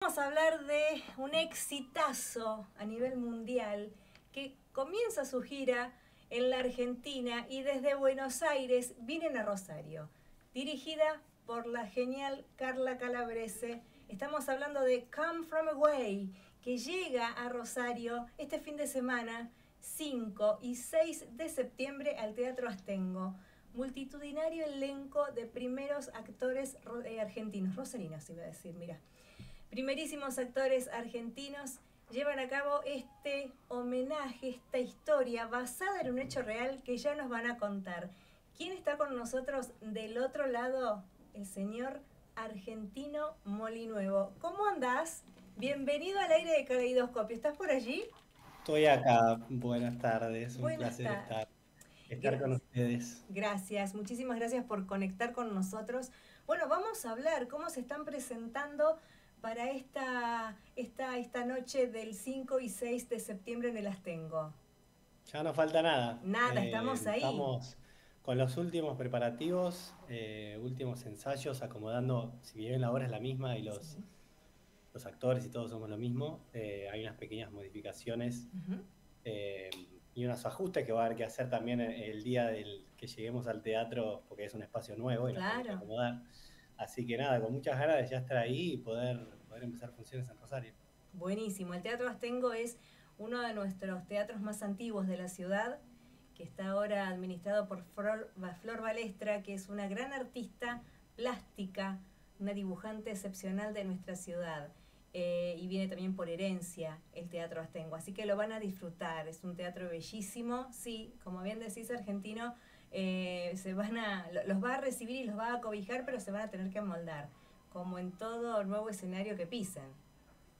Vamos a hablar de un exitazo a nivel mundial que comienza su gira en la Argentina y desde Buenos Aires vienen a Rosario, dirigida por la genial Carla Calabrese. Estamos hablando de Come From Away, que llega a Rosario este fin de semana, 5 y 6 de septiembre al Teatro Astengo. Multitudinario elenco de primeros actores argentinos, rosarinos iba a decir, mira. Primerísimos actores argentinos llevan a cabo este homenaje, esta historia basada en un hecho real que ya nos van a contar. ¿Quién está con nosotros del otro lado? El señor Argentino Molinuevo. ¿Cómo andás? Bienvenido al aire de Caleidoscopio. ¿Estás por allí? Estoy acá, buenas tardes, un Buenas placer tardes. estar con Gracias. ustedes. Gracias, muchísimas gracias por conectar con nosotros. Bueno, vamos a hablar cómo se están presentando para esta noche del 5 y 6 de septiembre en el Astengo. Ya no falta nada, Nada, estamos ahí. estamos con los últimos preparativos, últimos ensayos, acomodando, si bien la hora es la misma y Sí. los actores y todos somos lo mismo, hay unas pequeñas modificaciones Ujú. eh, y unos ajustes que va a haber que hacer también el día del que lleguemos al teatro, porque es un espacio nuevo y nos tenemos que Claro. acomodar. Así que nada, con muchas ganas de ya estar ahí y poder empezar funciones en Rosario. Buenísimo. El Teatro Astengo es uno de nuestros teatros más antiguos de la ciudad, que está ahora administrado por Flor Balestra, que es una gran artista plástica, una dibujante excepcional de nuestra ciudad. Y viene también por herencia el Teatro Astengo. Así que lo van a disfrutar. Es un teatro bellísimo. Sí, como bien decís, argentino, los va a recibir y los va a cobijar, pero se van a tener que amoldar, como en todo nuevo escenario que pisen.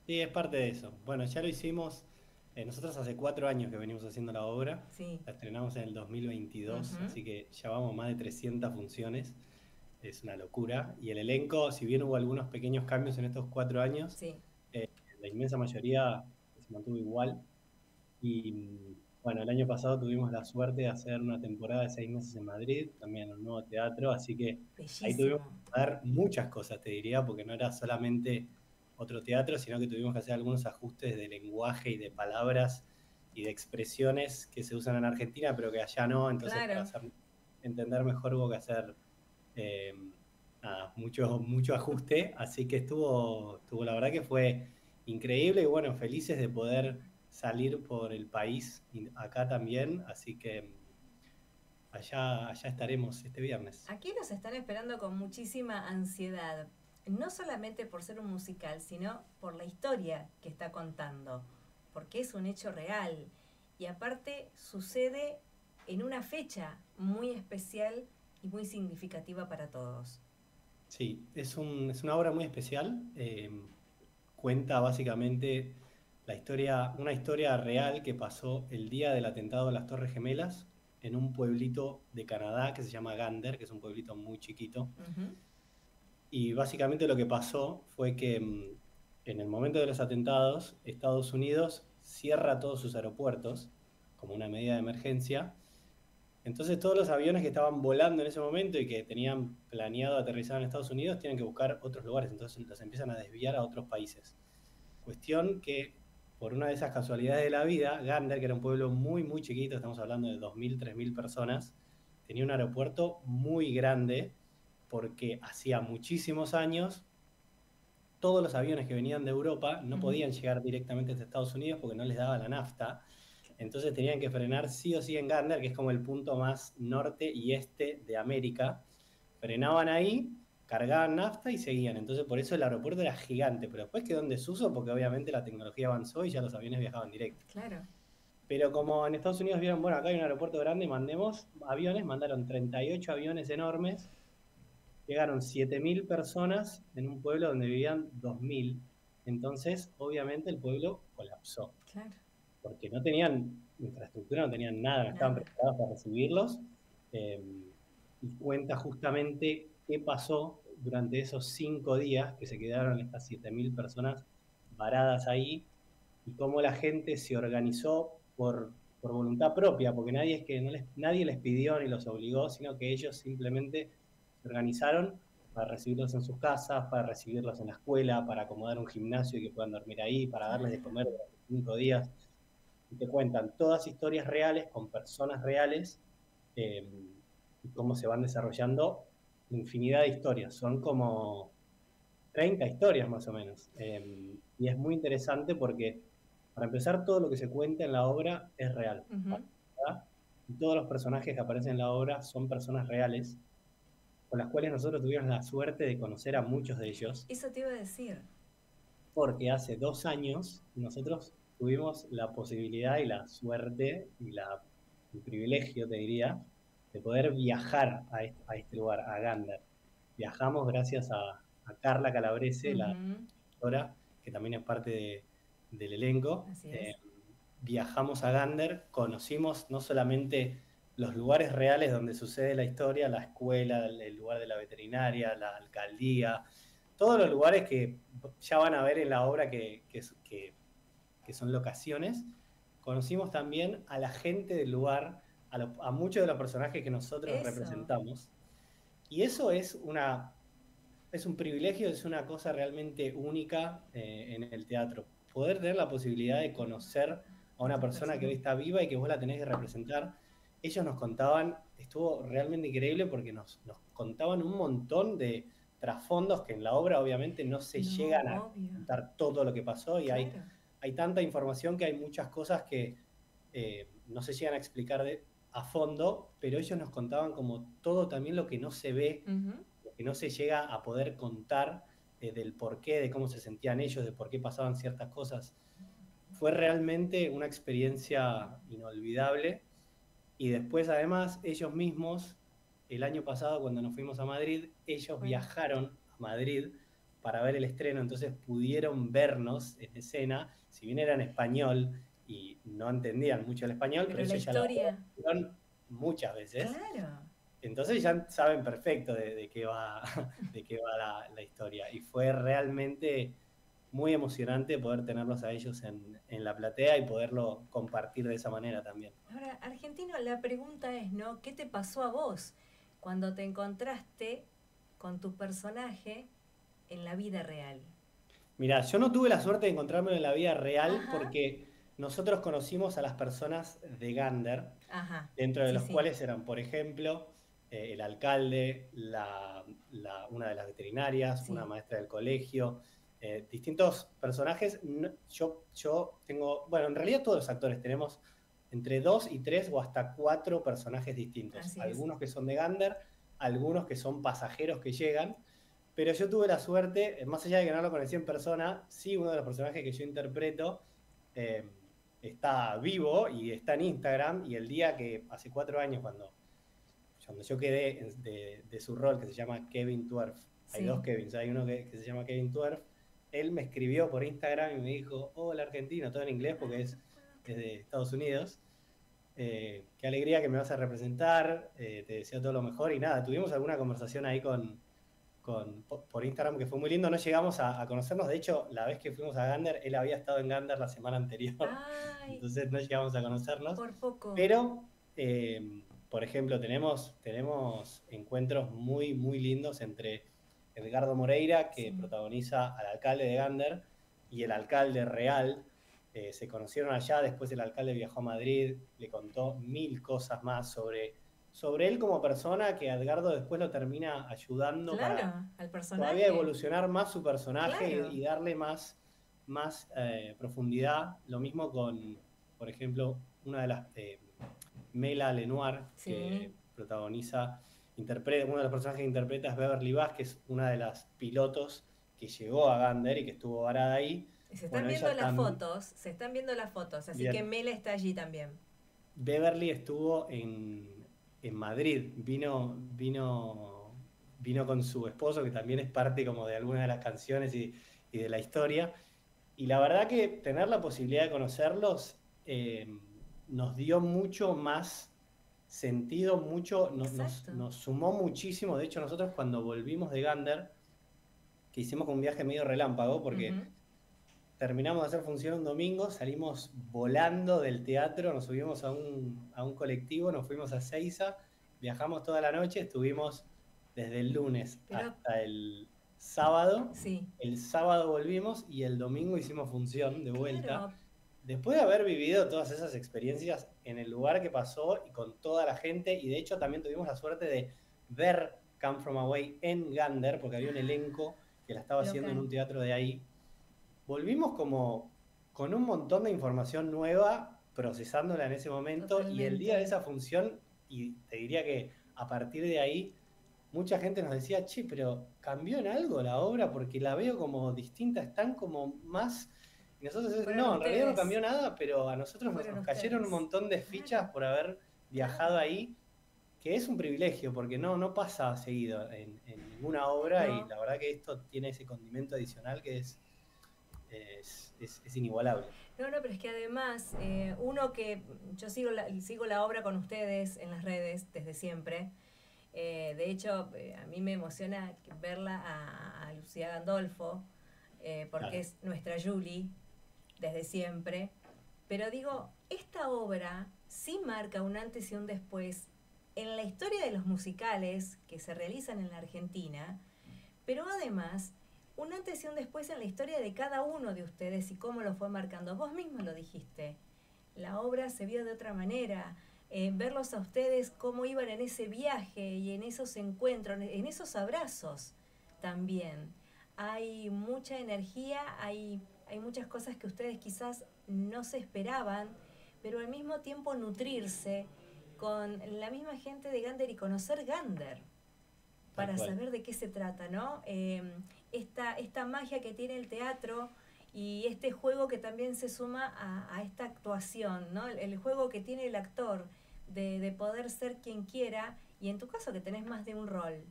Sí, es parte de eso. Bueno, ya lo hicimos. Nosotros hace 4 años que venimos haciendo la obra. Sí. La estrenamos en el 2022, Ujú. así que ya vamos más de 300 funciones. Es una locura. Y el elenco, si bien hubo algunos pequeños cambios en estos 4 años, Sí. eh, la inmensa mayoría se mantuvo igual. Y bueno, el año pasado tuvimos la suerte de hacer una temporada de 6 meses en Madrid, también en un nuevo teatro, así que ahí tuvimos Bellísimo. que dar muchas cosas, te diría, porque no era solamente otro teatro, sino que tuvimos que hacer algunos ajustes de lenguaje y de palabras y de expresiones que se usan en Argentina, pero que allá no, entonces para Claro. hacer entender mejor hubo que hacer eh, nada, mucho ajuste, así que estuvo, la verdad que fue increíble y bueno, felices de poder salir por el país y acá también, así que allá estaremos este viernes. Aquí nos están esperando con muchísima ansiedad. No solamente por ser un musical, sino por la historia que está contando. Porque es un hecho real. Y aparte sucede en una fecha muy especial y muy significativa para todos. Sí, es una obra muy especial, cuenta básicamente una historia real que pasó el día del atentado a las Torres Gemelas en un pueblito de Canadá que se llama Gander, que es un pueblito muy chiquito. Ujú. Y básicamente lo que pasó fue que en el momento de los atentados, Estados Unidos cierra todos sus aeropuertos como una medida de emergencia. Entonces todos los aviones que estaban volando en ese momento y que tenían planeado aterrizar en Estados Unidos tienen que buscar otros lugares, entonces los empiezan a desviar a otros países. Cuestión que por una de esas casualidades de la vida, Gander, que era un pueblo muy, muy chiquito, estamos hablando de 2.000, 3.000 personas, tenía un aeropuerto muy grande porque hacía muchísimos años todos los aviones que venían de Europa no Ujú. podían llegar directamente a Estados Unidos porque no les daba la nafta. Entonces tenían que frenar sí o sí en Gander, que es como el punto más norte y este de América. Frenaban ahí, cargaban nafta y seguían. Entonces por eso el aeropuerto era gigante, pero después quedó en desuso porque obviamente la tecnología avanzó y ya los aviones viajaban directo. Claro. Pero como en Estados Unidos vieron, bueno, acá hay un aeropuerto grande, mandemos aviones, mandaron 38 aviones enormes. Llegaron 7.000 personas en un pueblo donde vivían 2.000. Entonces, obviamente, el pueblo colapsó, Claro. porque no tenían infraestructura, no tenían nada, no estaban Nada. preparados para recibirlos. Eh, y cuenta justamente qué pasó durante esos 5 días que se quedaron estas 7.000 personas varadas ahí y cómo la gente se organizó por voluntad propia, porque nadie nadie les pidió ni los obligó, sino que ellos simplemente se organizaron para recibirlos en sus casas, para recibirlos en la escuela, para acomodar un gimnasio y que puedan dormir ahí, para darles de comer durante 5 días. Y te cuentan todas historias reales con personas reales eh, y cómo se van desarrollando infinidad de historias. Son como 30 historias más o menos. Y es muy interesante porque, para empezar, todo lo que se cuenta en la obra es real. ¿Verdad? Y todos los personajes que aparecen en la obra son personas reales, con las cuales nosotros tuvimos la suerte de conocer a muchos de ellos, Eso te iba a decir. porque hace 2 años nosotros tuvimos la posibilidad y la suerte y el privilegio, te diría, de poder viajar a este lugar, a Gander. Viajamos gracias a Carla Calabrese, la directora, que también es parte del elenco. Así es. Viajamos a Gander, conocimos no solamente los lugares reales donde sucede la historia, la escuela, el lugar de la veterinaria, la alcaldía, todos los lugares que ya van a ver en la obra que son locaciones. Conocimos también a la gente del lugar, a muchos de los personajes que nosotros representamos. Y eso es un privilegio, es una cosa realmente única en el teatro. Poder tener la posibilidad de conocer a una persona que hoy está viva y que vos la tenés que representar. Ellos nos contaban, estuvo realmente increíble porque nos contaban un montón de trasfondos que en la obra obviamente no se llegan a contar todo lo que pasó y hay tanta información que hay muchas cosas que no se llegan a explicar a fondo, pero ellos nos contaban como todo también lo que no se ve, lo que no se llega a poder contar del porqué, de cómo se sentían ellos, de por qué pasaban ciertas cosas. Fue realmente una experiencia inolvidable. Y después, además, ellos mismos, el año pasado, cuando nos fuimos a Madrid, ellos viajaron a Madrid para ver el estreno, entonces pudieron vernos en escena, si bien era en español y no entendían mucho el español, pero ellos ya lo vieron muchas veces. Claro. Entonces ya saben perfecto de qué va, de qué va la historia. Y fue realmente muy emocionante poder tenerlos a ellos en la platea y poderlo compartir de esa manera también. Ahora, Argentino, la pregunta es, ¿no? ¿Qué te pasó a vos cuando te encontraste con tu personaje en la vida real? Mirá, yo no tuve la suerte de encontrarme en la vida real porque nosotros conocimos a las personas de Gander, dentro de los cuales eran, por ejemplo, el alcalde, una de las veterinarias, una maestra del colegio, distintos personajes. Yo tengo, bueno, en realidad todos los actores tenemos entre 2 y 3 o hasta 4 personajes distintos. Algunos que son de Gander, algunos que son pasajeros que llegan. Pero yo tuve la suerte, más allá de que no lo conocí en persona, sí, uno de los personajes que yo interpreto está vivo y está en Instagram. Y el día que, hace 4 años, cuando yo quedé de su rol, que se llama Kevin Twerf, hay 2 Kevins, hay uno que se llama Kevin Twerf, él me escribió por Instagram y me dijo, hola Argentino, todo en inglés porque es de Estados Unidos. Qué alegría que me vas a representar, te deseo todo lo mejor. Y nada, tuvimos alguna conversación ahí por Instagram que fue muy lindo. No llegamos a conocernos, de hecho la vez que fuimos a Gander, él había estado en Gander la semana anterior. Entonces no llegamos a conocernos. Por poco. Pero, por ejemplo, tenemos encuentros muy, muy lindos entre Edgardo Moreira, que protagoniza al alcalde de Gander, y el alcalde real. Se conocieron allá, después el alcalde viajó a Madrid, le contó 1000 cosas más sobre él como persona, que Edgardo después lo termina ayudando para al personaje. Todavía evolucionar más su personaje y darle más profundidad. Lo mismo con, por ejemplo, una de las Mela Lenoir, que protagoniza, uno de los personajes que interpreta es Beverly Bass, que es una de las pilotos que llegó a Gander y que estuvo varada ahí. Se están viendo las fotos, así que Mela está allí también. Beverly estuvo en Madrid, vino con su esposo, que también es parte como de algunas de las canciones y de la historia. Y la verdad que tener la posibilidad de conocerlos nos dio mucho más sentido, nos sumó muchísimo. De hecho, nosotros cuando volvimos de Gander, que hicimos un viaje medio relámpago, porque terminamos de hacer función un domingo, salimos volando del teatro, nos subimos a un colectivo, nos fuimos a Seiza, viajamos toda la noche, estuvimos desde el lunes Pero hasta el sábado. sí, El sábado volvimos y el domingo hicimos función de vuelta. claro, Después de haber vivido todas esas experiencias en el lugar que pasó y con toda la gente, y de hecho también tuvimos la suerte de ver Come From Away en Gander, porque había un elenco que la estaba haciendo en local, un teatro de ahí. Volvimos como con un montón de información nueva, procesándola en ese momento, y el día de totalmente. esa función, y te diría que a partir de ahí, mucha gente nos decía, che, pero ¿cambió en algo la obra? Porque la veo como distinta, están como más... Y nosotros decimos, Fueron no, en realidad no ustedes, cambió nada, pero a nosotros fueron nos cayeron un ustedes. montón de fichas Claro, por haber viajado claro. ahí, que es un privilegio, porque no pasa seguido en ninguna obra, y No, la verdad que esto tiene ese condimento adicional que es inigualable. no, no, pero es que además, uno que yo sigo la obra con ustedes en las redes desde siempre. De hecho, a mí me emociona verla a Lucía Gandolfo, porque Claro, es nuestra Julie desde siempre. Pero digo, esta obra sí marca un antes y un después en la historia de los musicales que se realizan en la Argentina, pero además un antes y un después en la historia de cada uno de ustedes y cómo lo fue marcando. Vos mismo lo dijiste, la obra se vio de otra manera, verlos a ustedes cómo iban en ese viaje y en esos encuentros, en esos abrazos también. Hay mucha energía, hay muchas cosas que ustedes quizás no se esperaban, pero al mismo tiempo nutrirse con la misma gente de Gander y conocer Gander tal para cual. saber de qué se trata, ¿no? Esta magia que tiene el teatro y este juego que también se suma a esta actuación, ¿no? El juego que tiene el actor de poder ser quien quiera, y en tu caso que tenés más de un rol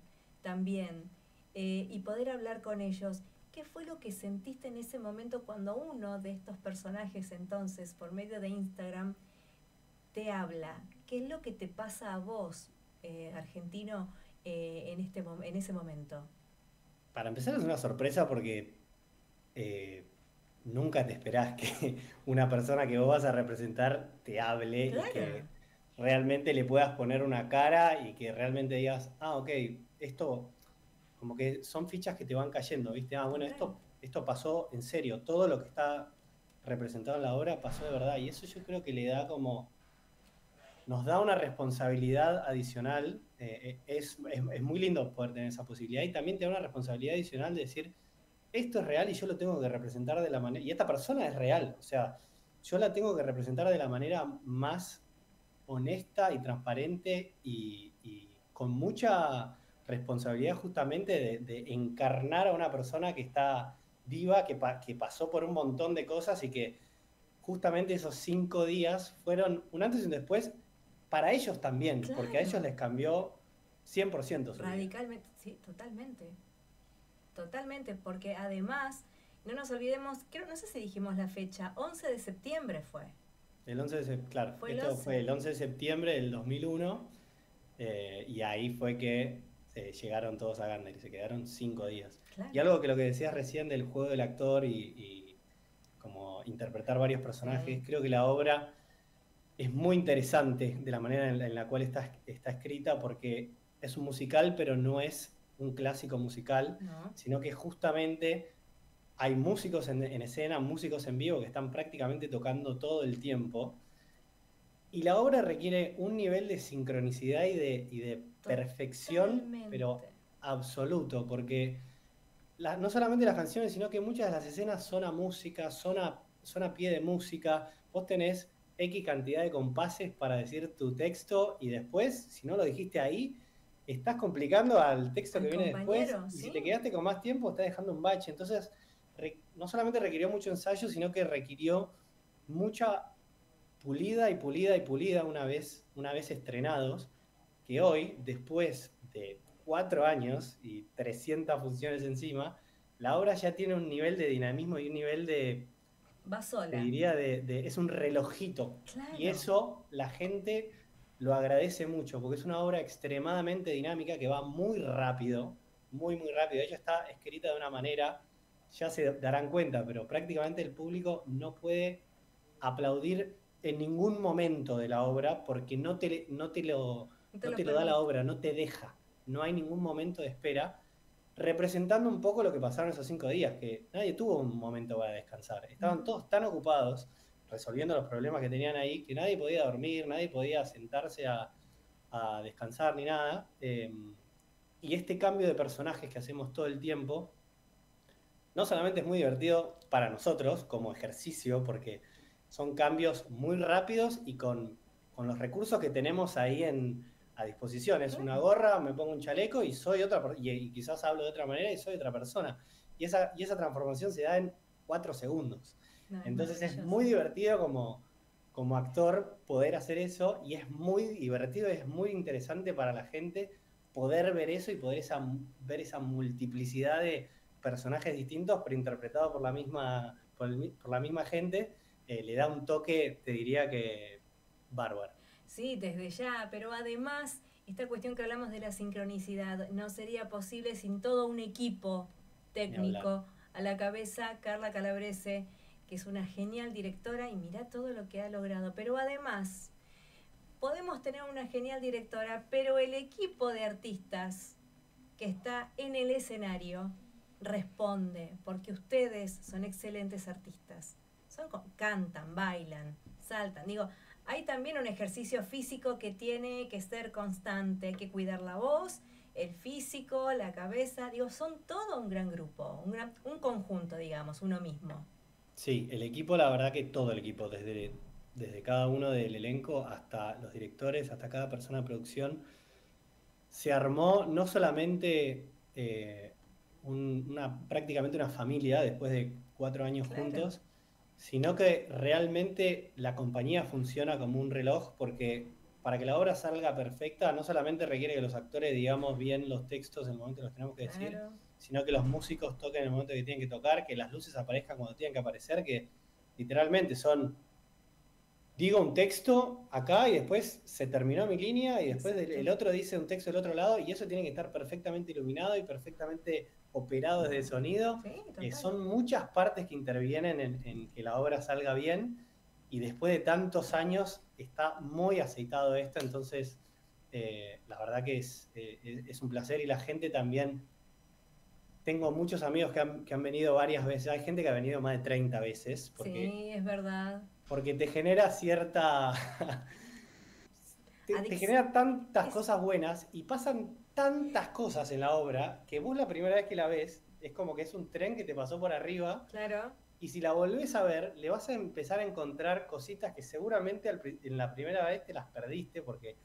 también, y poder hablar con ellos. ¿Qué fue lo que sentiste en ese momento cuando uno de estos personajes entonces, por medio de Instagram, te habla? ¿Qué es lo que te pasa a vos, argentino, en ese momento? Para empezar es una sorpresa porque eh, nunca te esperás que una persona que vos vas a representar te hable y Claro, que realmente le puedas poner una cara y que realmente digas, ah, ok, esto como que son fichas que te van cayendo, ¿viste? Ah, bueno, total. esto pasó en serio, todo lo que está representado en la obra pasó de verdad, y eso yo creo que le da como, nos da una responsabilidad adicional, es muy lindo poder tener esa posibilidad, y también te da una responsabilidad adicional de decir, esto es real y yo lo tengo que representar de la manera, y esta persona es real, o sea, yo la tengo que representar de la manera más honesta y transparente y con mucha responsabilidad justamente de encarnar a una persona que está viva, que pasó por un montón de cosas y que justamente esos 5 días fueron un antes y un después para ellos también, porque a ellos Claro, les cambió 100% su vida. radicalmente, sí, totalmente. Totalmente, porque además, no nos olvidemos, creo, no sé si dijimos la fecha, 11 de septiembre fue. El 11 de septiembre, claro, Fue el esto fue 11. el 11 de septiembre del 2001, y ahí fue que llegaron todos a Gander y se quedaron 5 días. Y Claro. algo que lo que decías recién del juego del actor y como interpretar varios Sí, personajes, creo que la obra es muy interesante de la manera en la cual está escrita, porque es un musical, pero no es un clásico musical, ¿no? sino que justamente hay músicos en escena, músicos en vivo que están prácticamente tocando todo el tiempo. Y la obra requiere un nivel de sincronicidad y de perfección, Totalmente. pero absoluto, porque no solamente las canciones, sino que muchas de las escenas son a música, son a pie de música. Vos tenés X cantidad de compases para decir tu texto y después, si no lo dijiste ahí, estás complicando al texto Al que viene después, compañero, y si sí, te quedaste con más tiempo, estás dejando un bache. Entonces, no solamente requirió mucho ensayo, sino que requirió mucha pulida y pulida y pulida una vez estrenados, que hoy, después de 4 años y 300 funciones encima, la obra ya tiene un nivel de dinamismo y un nivel va te sola. diría, es un relojito. Y Claro, eso la gente lo agradece mucho, porque es una obra extremadamente dinámica que va muy rápido, muy, muy rápido. Ella está escrita de una manera, ya se darán cuenta, pero prácticamente el público no puede aplaudir en ningún momento de la obra porque no te no lo te lo da la permite. obra, no te deja. no hay ningún momento de espera, representando un poco lo que pasaron esos 5 días, que nadie tuvo un momento para descansar. Estaban todos tan ocupados resolviendo los problemas que tenían ahí, que nadie podía dormir, nadie podía sentarse a descansar ni nada. Y este cambio de personajes que hacemos todo el tiempo, no solamente es muy divertido para nosotros como ejercicio, porque son cambios muy rápidos y con los recursos que tenemos ahí a disposición. Es una gorra, me pongo un chaleco y soy otra, y quizás hablo de otra manera y soy otra persona. Y esa transformación se da en 4 segundos. No, Entonces es muy divertido como actor poder hacer eso, y es muy divertido, es muy interesante para la gente poder ver eso y poder ver esa multiplicidad de personajes distintos, pero interpretados por la misma gente. Le da un toque, te diría que bárbaro. Sí, desde ya, pero además, esta cuestión que hablamos de la sincronicidad no sería posible sin todo un equipo técnico a la cabeza, Carla Calabrese, que es una genial directora y mira todo lo que ha logrado. Pero además, podemos tener una genial directora, pero el equipo de artistas que está en el escenario responde, porque ustedes son excelentes artistas. Cantan, bailan, saltan. Digo, hay también un ejercicio físico que tiene que ser constante, hay que cuidar la voz, el físico, la cabeza. Digo, son todo un gran grupo, un conjunto, digamos, uno mismo. Sí, el equipo, la verdad que todo el equipo, desde cada uno del elenco hasta los directores, hasta cada persona de producción, se armó no solamente prácticamente una familia después de 4 años juntos, sino que realmente la compañía funciona como un reloj, porque para que la obra salga perfecta no solamente requiere que los actores digamos bien los textos en el momento que los tenemos que decir, sino que los músicos toquen en el momento que tienen que tocar, que las luces aparezcan cuando tienen que aparecer, que literalmente digo un texto acá y después se terminó mi línea y después el otro dice un texto del otro lado, y eso tiene que estar perfectamente iluminado y perfectamente operado desde el sonido. Son muchas partes que intervienen en que la obra salga bien, y después de tantos años está muy aceitado esto. Entonces la verdad que es un placer, y la gente también. Tengo muchos amigos que han venido varias veces. Hay gente que ha venido más de 30 veces. Sí, es verdad. Porque te genera cierta... te genera tantas cosas buenas, y pasan tantas cosas en la obra, que vos la primera vez que la ves es como que es un tren que te pasó por arriba. Claro. Y si la volvés a ver, le vas a empezar a encontrar cositas que seguramente en la primera vez te las perdiste, porque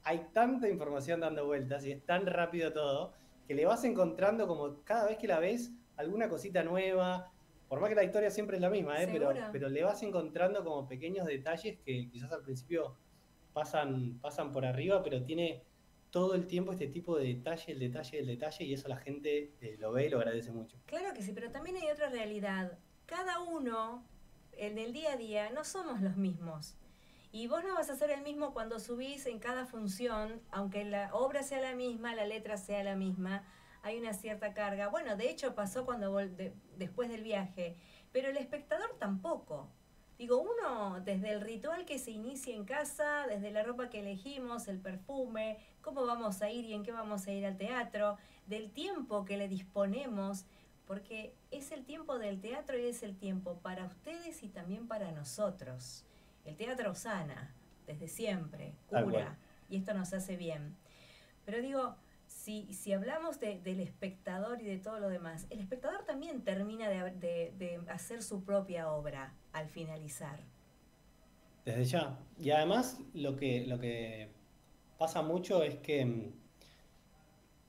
hay tanta información dando vueltas y es tan rápido todo, que le vas encontrando, como cada vez que la ves, alguna cosita nueva. Por más que la historia siempre es la misma, pero le vas encontrando como pequeños detalles que quizás al principio pasan por arriba, pero tiene todo el tiempo este tipo de detalle, el detalle, y eso la gente lo ve y lo agradece mucho. Claro que sí, pero también hay otra realidad. Cada uno, en el día a día, no somos los mismos. Y vos no vas a ser el mismo cuando subís en cada función, aunque la obra sea la misma, la letra sea la misma, hay una cierta carga. Bueno, de hecho pasó después del viaje, pero el espectador tampoco. Digo, uno, desde el ritual que se inicia en casa, desde la ropa que elegimos, el perfume, cómo vamos a ir y en qué vamos a ir al teatro, del tiempo que le disponemos, porque es el tiempo del teatro y es el tiempo para ustedes y también para nosotros. El teatro sana, desde siempre, cura, y esto nos hace bien. Pero digo, si hablamos del espectador y de todo lo demás, el espectador también termina de hacer su propia obra al finalizar. Desde ya. Y además lo que pasa mucho es que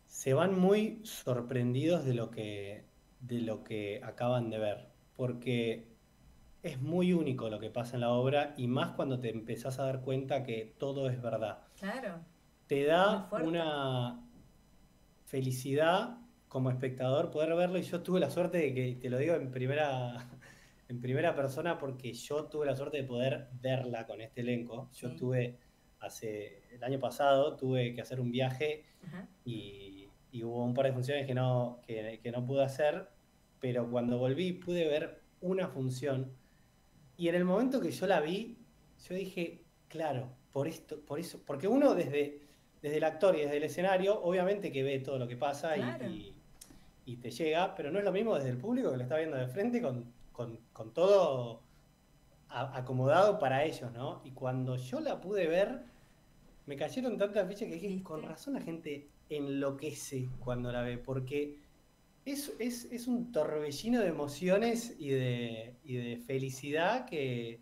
se van muy sorprendidos de lo que acaban de ver, porque es muy único lo que pasa en la obra, y más cuando te empezás a dar cuenta que todo es verdad. Claro. Te da una felicidad como espectador poder verlo, y yo tuve la suerte de que, te lo digo en primera persona, porque yo tuve la suerte de poder verla con este elenco. Yo el año pasado tuve que hacer un viaje y hubo un par de funciones que no pude hacer, pero cuando volví pude ver una función, y en el momento que yo la vi, yo dije, claro, por eso, porque uno desde el actor y desde el escenario, obviamente que ve todo lo que pasa Claro. y te llega, pero no es lo mismo desde el público que lo está viendo de frente con todo acomodado para ellos, ¿no? Y cuando yo la pude ver, me cayeron tantas fichas que dije, con ¿Viste? razón la gente enloquece cuando la ve, porque es un torbellino de emociones y de felicidad que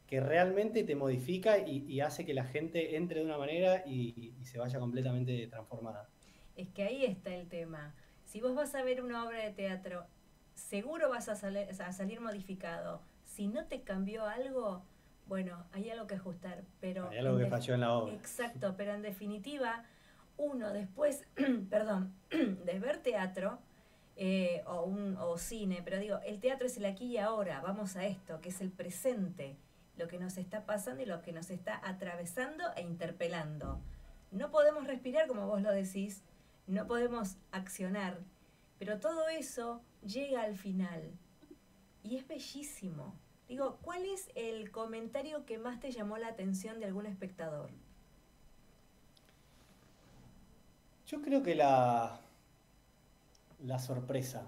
realmente te modifica y hace que la gente entre de una manera y se vaya completamente transformada. Es que ahí está el tema. Si vos vas a ver una obra de teatro, seguro vas a salir modificado. Si no te cambió algo, bueno, hay algo que ajustar. Hay algo que falló en la obra. Exacto, pero en definitiva, uno después, perdón, de ver teatro o cine, pero digo, el teatro es el aquí y ahora, vamos a esto, que es el presente, lo que nos está pasando y lo que nos está atravesando e interpelando. No podemos respirar como vos lo decís, no podemos accionar, pero todo eso llega al final y es bellísimo. Digo, ¿cuál es el comentario que más te llamó la atención de algún espectador? Yo creo que la sorpresa.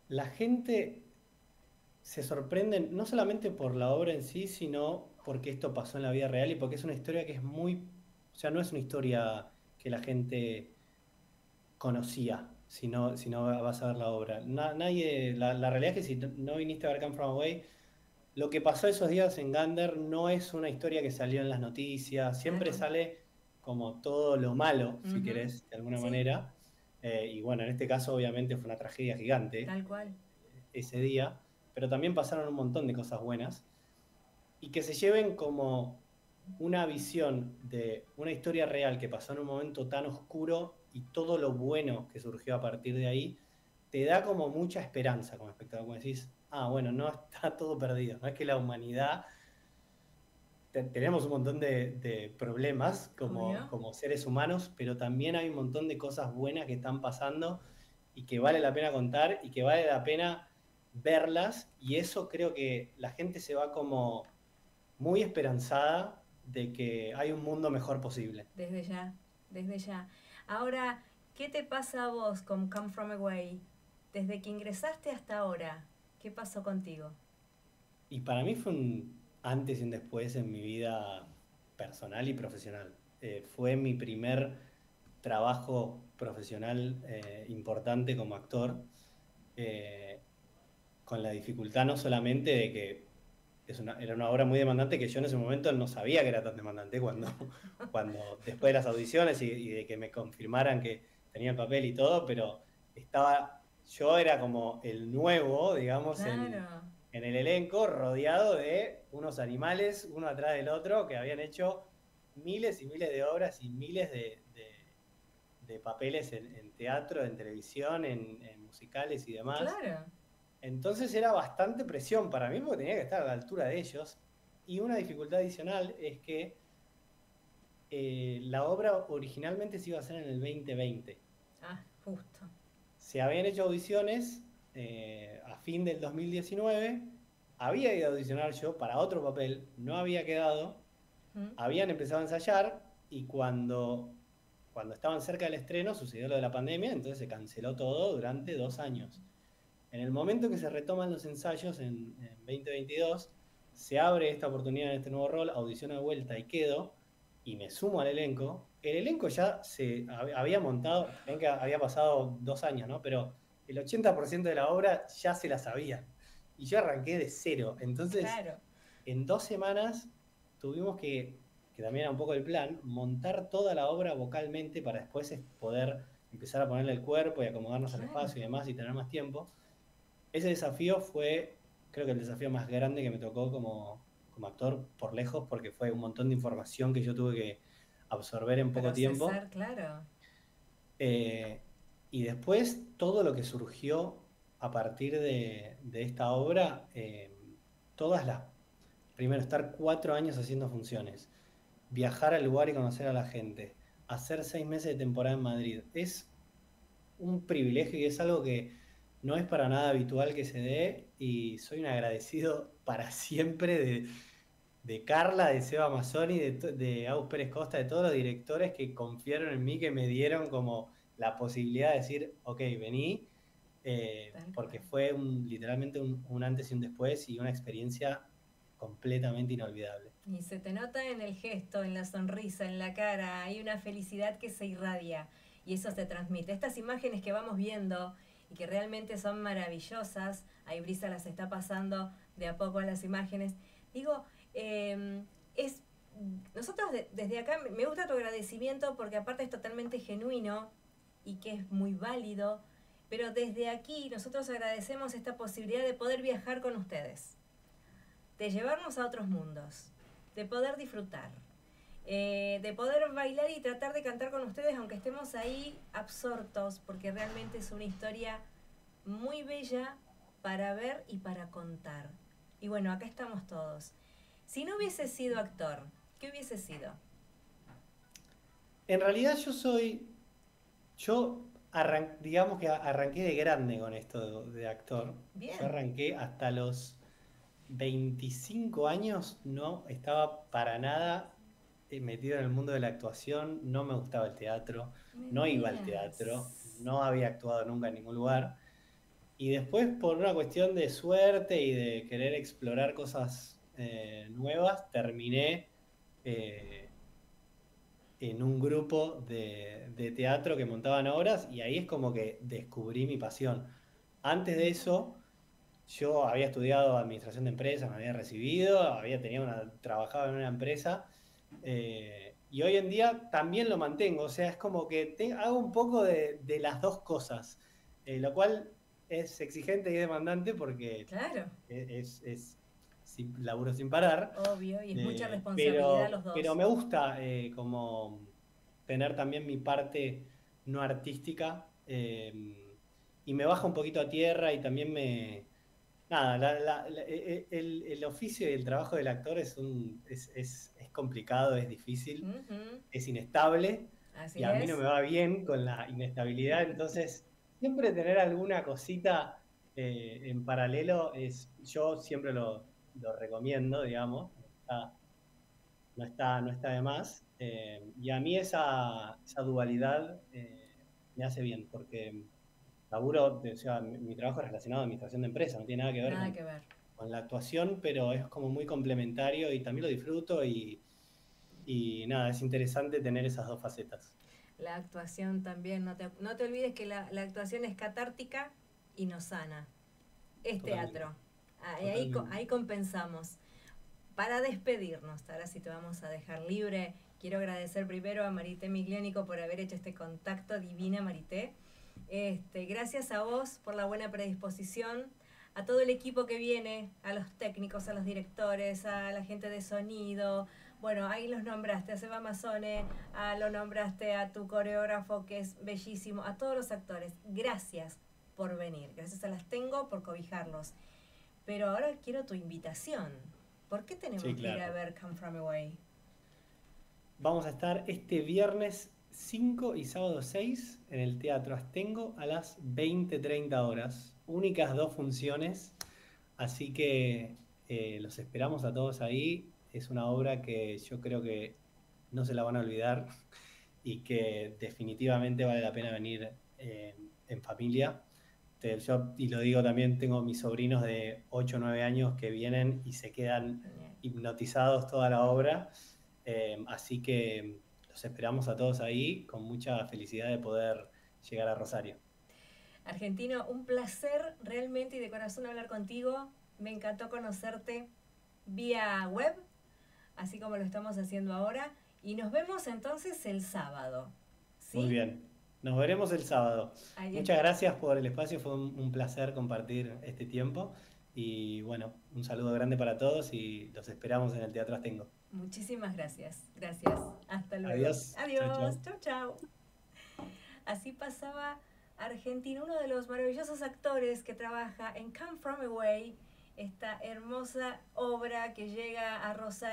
La gente se sorprende no solamente por la obra en sí, sino porque esto pasó en la vida real y porque es una historia que es muy, o sea, no es una historia que la gente conocía, si no vas a ver la obra. Nadie, la realidad es que si no viniste a ver Come From Away, lo que pasó esos días en Gander no es una historia que salió en las noticias, siempre Claro. sale como todo lo malo, si Ujú. querés, de alguna Sí, manera. Y bueno, en este caso obviamente fue una tragedia gigante tal cual. ese día, pero también pasaron un montón de cosas buenas. Y que se lleven como una visión de una historia real que pasó en un momento tan oscuro y todo lo bueno que surgió a partir de ahí, te da como mucha esperanza como espectador, como decís, ah, bueno, no está todo perdido, no es que la humanidad, tenemos un montón de problemas Obvio. como seres humanos, pero también hay un montón de cosas buenas que están pasando y que vale la pena contar y que vale la pena verlas, y eso creo que la gente se va como muy esperanzada de que hay un mundo mejor posible. Desde ya, desde ya. Ahora, ¿qué te pasa a vos con Come From Away? Desde que ingresaste hasta ahora, ¿qué pasó contigo? Y para mí fue un antes y un después en mi vida personal y profesional. Fue mi primer trabajo profesional importante como actor, eh, con la dificultad no solamente de que era una obra muy demandante que yo en ese momento no sabía que era tan demandante cuando después de las audiciones y de que me confirmaran que tenía el papel y todo, pero yo era como el nuevo, digamos, Claro, en el elenco, rodeado de unos animales, uno atrás del otro, que habían hecho miles y miles de obras y miles de papeles en teatro, en televisión, en musicales y demás. claro. Entonces era bastante presión para mí porque tenía que estar a la altura de ellos. Y una dificultad adicional es que la obra originalmente se iba a hacer en el 2020. Ah, justo. Se habían hecho audiciones a fin del 2019. Había ido a audicionar yo para otro papel, no había quedado. ¿Mm? Habían empezado a ensayar y cuando estaban cerca del estreno sucedió lo de la pandemia, entonces se canceló todo durante 2 años. En el momento que se retoman los ensayos en 2022, se abre esta oportunidad en este nuevo rol, audiciono de vuelta y quedo, y me sumo al elenco. El elenco ya se había montado, ven que había pasado 2 años, ¿no? Pero el 80% de la obra ya se la sabían. Y yo arranqué de cero. Entonces, Claro. en 2 semanas tuvimos que también era un poco el plan, montar toda la obra vocalmente para después poder empezar a ponerle el cuerpo y acomodarnos al Claro. espacio y demás y tener más tiempo. Ese desafío fue, creo que el desafío más grande que me tocó como actor por lejos, porque fue un montón de información que yo tuve que absorber en poco tiempo. Procesar, claro. Eh, y después todo lo que surgió a partir de esta obra, todas las, primero estar 4 años haciendo funciones, viajar al lugar y conocer a la gente, hacer 6 meses de temporada en Madrid, es un privilegio y es algo que no es para nada habitual que se dé y soy un agradecido para siempre de Carla, de Seba Mazzoni, de Agus Pérez Costa, de todos los directores que confiaron en mí, que me dieron como la posibilidad de decir, ok, vení, porque fue literalmente un antes y un después y una experiencia completamente inolvidable. Y se te nota en el gesto, en la sonrisa, en la cara, hay una felicidad que se irradia y eso se transmite. Estas imágenes que vamos viendo y que realmente son maravillosas, ahí Brisa las está pasando de a poco a las imágenes, digo, es nosotros desde acá me gusta tu agradecimiento porque aparte es totalmente genuino y que es muy válido, pero desde aquí nosotros agradecemos esta posibilidad de poder viajar con ustedes, de llevarnos a otros mundos, de poder disfrutar, de poder bailar y tratar de cantar con ustedes aunque estemos ahí absortos, porque realmente es una historia muy bella para ver y para contar. Y bueno, acá estamos todos. Si no hubiese sido actor, ¿qué hubiese sido? En realidad digamos que arranqué de grande con esto de actor. Bien. Yo arranqué hasta los 25 años, no estaba para nada metido en el mundo de la actuación, no me gustaba el teatro, no iba al teatro, no había actuado nunca en ningún lugar. Y después, por una cuestión de suerte y de querer explorar cosas nuevas, terminé en un grupo de teatro que montaban obras y ahí es como que descubrí mi pasión. Antes de eso, yo había estudiado administración de empresas, me había recibido, trabajaba en una empresa y hoy en día también lo mantengo. O sea, es como que hago un poco de las dos cosas, lo cual es exigente y demandante porque claro, es laburo sin parar. obvio, y es mucha responsabilidad los dos. Pero me gusta como tener también mi parte no artística y me baja un poquito a tierra y también Nada, el oficio y el trabajo del actor es complicado, es difícil, es inestable Así y a mí es. no me va bien con la inestabilidad, entonces siempre tener alguna cosita en paralelo yo siempre lo recomiendo, digamos, no está de más. Y a mí esa dualidad me hace bien, porque o sea, mi trabajo es relacionado a administración de empresas, no tiene nada que ver con la actuación, pero es como muy complementario y también lo disfruto y nada, es interesante tener esas dos facetas. La actuación también, no te olvides que la actuación es catártica y nos sana. Es Totalmente. teatro. Ahí compensamos. Para despedirnos, ahora sí te vamos a dejar libre, quiero agradecer primero a Marité Miglianico por haber hecho este contacto, divina Marité. Gracias a vos por la buena predisposición, a todo el equipo que viene, a los técnicos, a los directores, a la gente de sonido. Bueno, ahí los nombraste, a Seba Mazzone, lo nombraste a tu coreógrafo que es bellísimo, a todos los actores. Gracias por venir, gracias a las tengo por cobijarlos. Pero ahora quiero tu invitación. ¿Por qué tenemos que ir a ver Come From Away? Vamos a estar este viernes 5 y sábado 6 en el Teatro Astengo a las 20:30 horas. Únicas 2 funciones, así que los esperamos a todos ahí. Es una obra que yo creo que no se la van a olvidar y que definitivamente vale la pena venir en familia. Y lo digo también, tengo mis sobrinos de 8 o 9 años que vienen y se quedan hipnotizados toda la obra. Así que los esperamos a todos ahí con mucha felicidad de poder llegar a Rosario. Argentino, un placer realmente y de corazón hablar contigo. Me encantó conocerte vía web, así como lo estamos haciendo ahora. Y nos vemos entonces el sábado. ¿Sí? Muy bien. Nos veremos el sábado. Muchas gracias por el espacio, fue un placer compartir este tiempo. Y bueno, un saludo grande para todos y los esperamos en el Teatro Astengo. Muchísimas gracias. Gracias. Hasta luego. Adiós. Adiós. Chau, chau. Así pasaba Argentino, uno de los maravillosos actores que trabaja en Come From Away, esta hermosa obra que llega a Rosario.